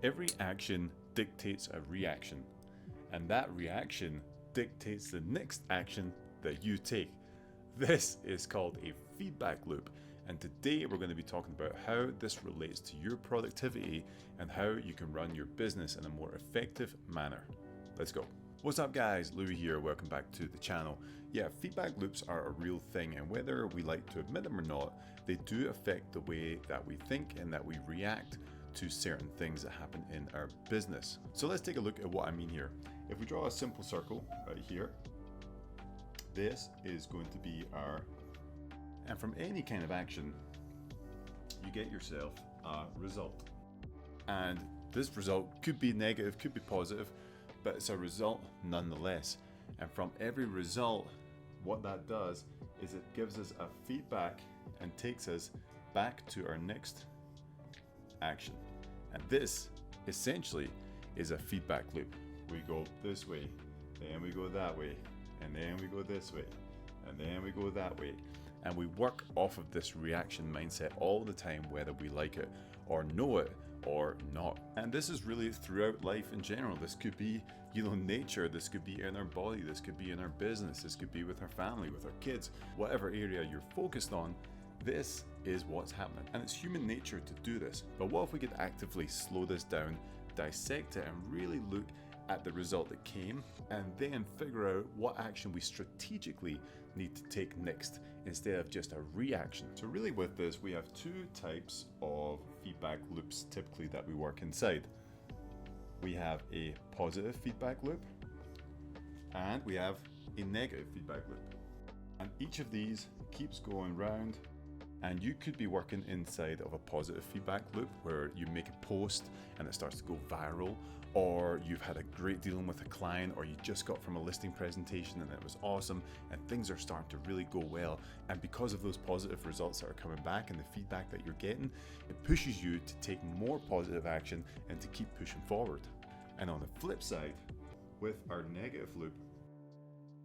Every action dictates a reaction, and that reaction dictates the next action that you take. This is called a feedback loop, and today we're going to be talking about how this relates to your productivity and how you can run your business in a more effective manner. Let's go. What's up guys, Lewi here, welcome back to the channel. Yeah, feedback loops are a real thing, and whether we like to admit them or not, they do affect the way that we think and that we react to certain things that happen in our business. So let's take a look at what I mean here. If we draw a simple circle right here, this is going to be our, and from any kind of action, you get yourself a result. And this result could be negative, could be positive, but it's a result nonetheless. And from every result, what that does is it gives us a feedback and takes us back to our next action. And this essentially is a feedback loop. We go this way, then we go that way, and then we go this way, and then we go that way. And we work off of this reaction mindset all the time, whether we like it or know it or not. And this is really throughout life in general. This could be, nature, this could be in our body, this could be in our business, this could be with our family, with our kids, whatever area you're focused on. This is what's happening, and it's human nature to do this. But what if we could actively slow this down, dissect it, and really look at the result that came, and then figure out what action we strategically need to take next instead of just a reaction. So really with this, we have two types of feedback loops typically that we work inside. We have a positive feedback loop, and we have a negative feedback loop. And each of these keeps going round. And you could be working inside of a positive feedback loop where you make a post and it starts to go viral, or you've had a great dealing with a client, or you just got from a listing presentation and it was awesome and things are starting to really go well. And because of those positive results that are coming back and the feedback that you're getting, it pushes you to take more positive action and to keep pushing forward. And on the flip side, with our negative loop,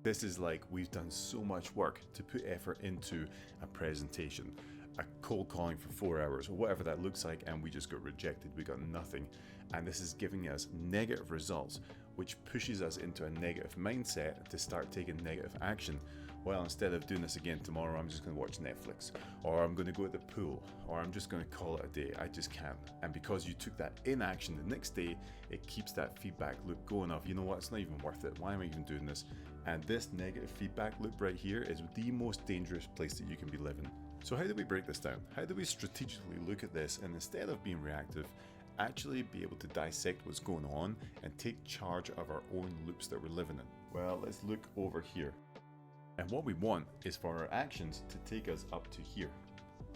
this is like we've done so much work to put effort into a presentation, a cold calling for 4 hours, or whatever that looks like, and we just got rejected, we got nothing. And this is giving us negative results, which pushes us into a negative mindset to start taking negative action. Well, instead of doing this again tomorrow, I'm just going to watch Netflix, or I'm going to go to the pool, or I'm just going to call it a day. I just can't. And because you took that inaction the next day, it keeps that feedback loop going of, you know what, it's not even worth it. Why am I even doing this? And this negative feedback loop right here is the most dangerous place that you can be living. So how do we break this down? How do we strategically look at this and instead of being reactive, actually be able to dissect what's going on and take charge of our own loops that we're living in? Well, let's look over here. And what we want is for our actions to take us up to here.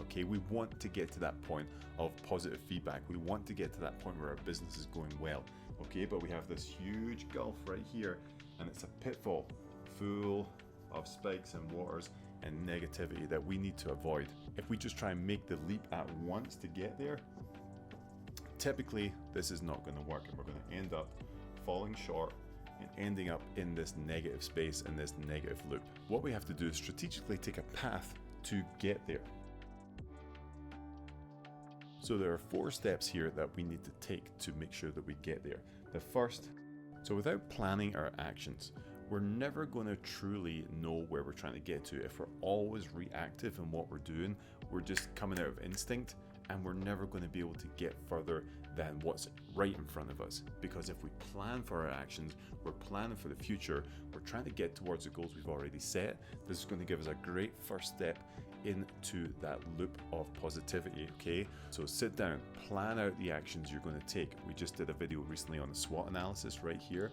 Okay, we want to get to that point of positive feedback. We want to get to that point where our business is going well. Okay, but we have this huge gulf right here, and it's a pitfall full of spikes and waters and negativity that we need to avoid. If we just try and make the leap at once to get there, typically this is not going to work, and we're going to end up falling short and ending up in this negative space and this negative loop. What we have to do is strategically take a path to get there. So there are 4 steps here that we need to take to make sure that we get there. The first, so without planning our actions, we're never going to truly know where we're trying to get to. If we're always reactive in what we're doing, we're just coming out of instinct, and we're never going to be able to get further than what's right in front of us. Because if we plan for our actions, we're planning for the future, we're trying to get towards the goals we've already set. This is going to give us a great first step into that loop of positivity, okay? So sit down, plan out the actions you're going to take. We just did a video recently on the SWOT analysis right here.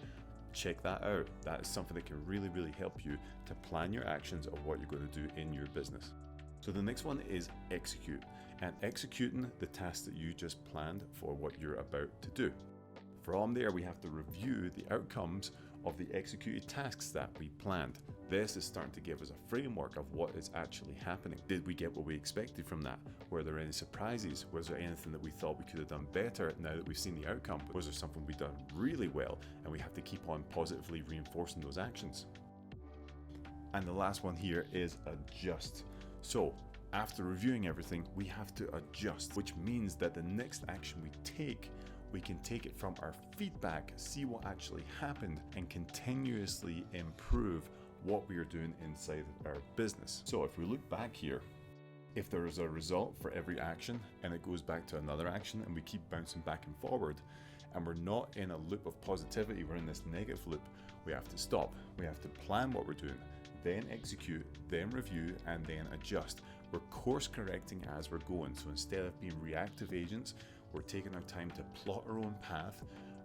Check that out. That is something that can really, really help you to plan your actions of what you're going to do in your business. So the next one is execute, and executing the tasks that you just planned for what you're about to do. From there, we have to review the outcomes of the executed tasks that we planned. This is starting to give us a framework of what is actually happening. Did we get what we expected from that? Were there any surprises? Was there anything that we thought we could have done better now that we've seen the outcome? Was there something we've done really well? And we have to keep on positively reinforcing those actions. And the last one here is adjust. So after reviewing everything, we have to adjust, which means that the next action we take, we can take it from our feedback, see what actually happened, and continuously improve what we are doing inside our business. So if we look back here, if there is a result for every action and it goes back to another action and we keep bouncing back and forward, and we're not in a loop of positivity, we're in this negative loop, we have to stop. We have to plan what we're doing, then execute, then review, and then adjust. We're course correcting as we're going. So instead of being reactive agents, we're taking our time to plot our own path,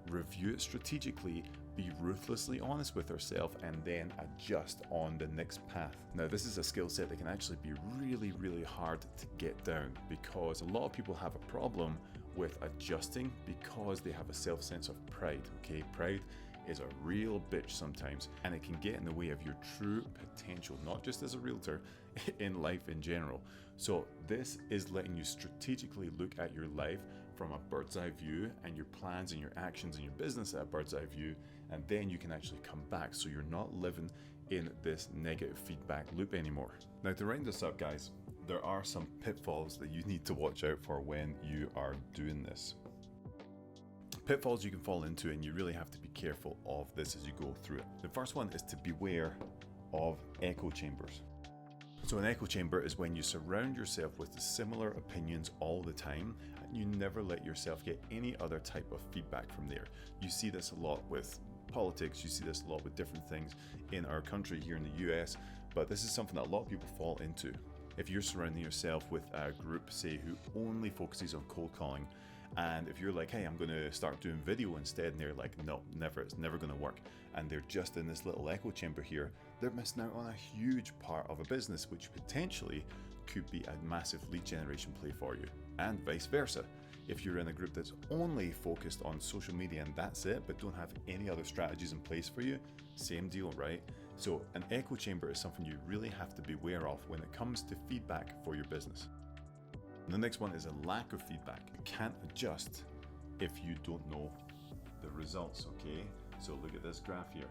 review it strategically, be ruthlessly honest with ourselves, and then adjust on the next path. Now, this is a skill set that can actually be really, really hard to get down, because a lot of people have a problem with adjusting because they have a sense of pride. Okay, pride is a real bitch sometimes, and it can get in the way of your true potential, not just as a realtor, in life in general. So this is letting you strategically look at your life from a bird's eye view, and your plans and your actions and your business at a bird's eye view, and then you can actually come back so you're not living in this negative feedback loop anymore. Now, to round this up, guys, there are some pitfalls that you need to watch out for when you are doing this. Pitfalls you can fall into, and you really have to be careful of this as you go through it. The first one is to beware of echo chambers. So an echo chamber is when you surround yourself with similar opinions all the time, and you never let yourself get any other type of feedback from there. You see this a lot with politics, you see this a lot with different things in our country here in the US, but this is something that a lot of people fall into. If you're surrounding yourself with a group, say, who only focuses on cold calling, and if you're like, hey, I'm going to start doing video instead, and they're like, no, never, it's never going to work, and they're just in this little echo chamber here, they're missing out on a huge part of a business, which potentially could be a massive lead generation play for you, and vice versa. If you're in a group that's only focused on social media and that's it, but don't have any other strategies in place for you, same deal, right? So an echo chamber is something you really have to be aware of when it comes to feedback for your business. And the next one is a lack of feedback. You can't adjust if you don't know the results, okay? So look at this graph here.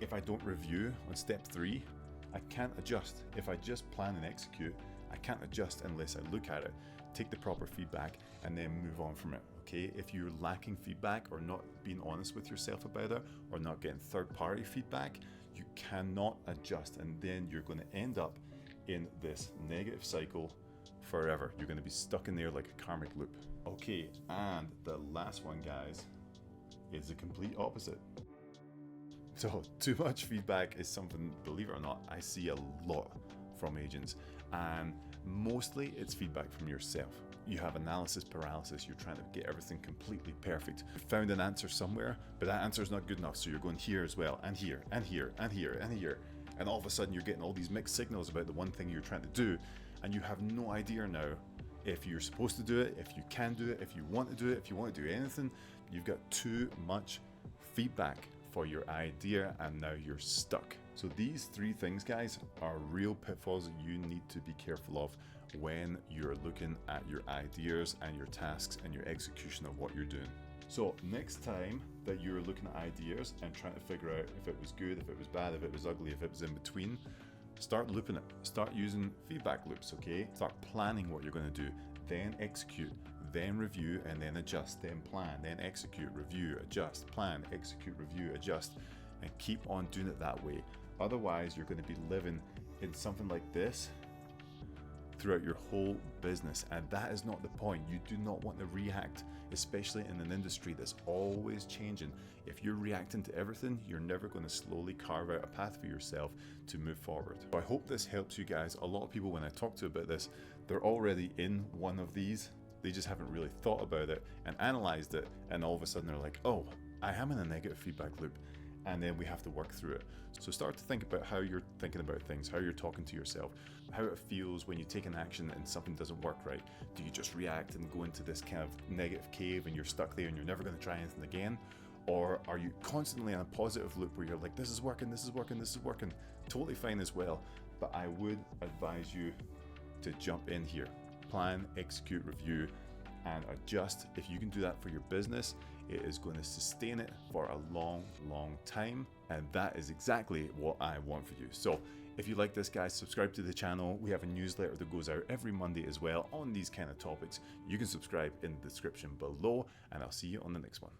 If I don't review on step 3, I can't adjust. If I just plan and execute, I can't adjust unless I look at it, take the proper feedback, and then move on from it, okay? If you're lacking feedback or not being honest with yourself about it, or not getting third-party feedback, you cannot adjust, and then you're going to end up in this negative cycle forever. You're going to be stuck in there like a karmic loop. Okay, and the last one, guys, is the complete opposite. So too much feedback is something, believe it or not, I see a lot from agents, and mostly it's feedback from yourself. You have analysis paralysis. You're trying to get everything completely perfect. You found an answer somewhere, but that answer is not good enough, so you're going here as well, and here, and here, and here, and here, and all of a sudden you're getting all these mixed signals about the one thing you're trying to do, and you have no idea now if you're supposed to do it, if you can do it, if you want to do it, if you want to do anything. You've got too much feedback for your idea, and now you're stuck. So these 3 things, guys, are real pitfalls that you need to be careful of when you're looking at your ideas and your tasks and your execution of what you're doing. So next time that you're looking at ideas and trying to figure out if it was good, if it was bad, if it was ugly, if it was in between, start looping it. Start using feedback loops, okay? Start planning what you're going to do, then execute, then review, and then adjust, then plan, then execute, review, adjust, plan, execute, review, adjust, and keep on doing it that way. Otherwise, you're going to be living in something like this throughout your whole business, and that is not the point. You do not want to react, especially in an industry that's always changing. If you're reacting to everything, you're never going to slowly carve out a path for yourself to move forward. So I hope this helps you guys. A lot of people, when I talk to about this, they're already in one of these. They just haven't really thought about it and analyzed it, and all of a sudden they're like, oh, I am in a negative feedback loop, and then we have to work through it. So start to think about how you're thinking about things, how you're talking to yourself, how it feels when you take an action and something doesn't work right. Do you just react and go into this kind of negative cave and you're stuck there and you're never going to try anything again? Or are you constantly in a positive loop where you're like, this is working, this is working, this is working? Totally fine as well, but I would advise you to jump in here. Plan, execute, review, and adjust. If you can do that for your business, it is going to sustain it for a long, long time. And that is exactly what I want for you. So If you like this, guys, subscribe to the channel. We have a newsletter that goes out every Monday as well on these kind of topics. You can subscribe in the description below, and I'll see you on the next one.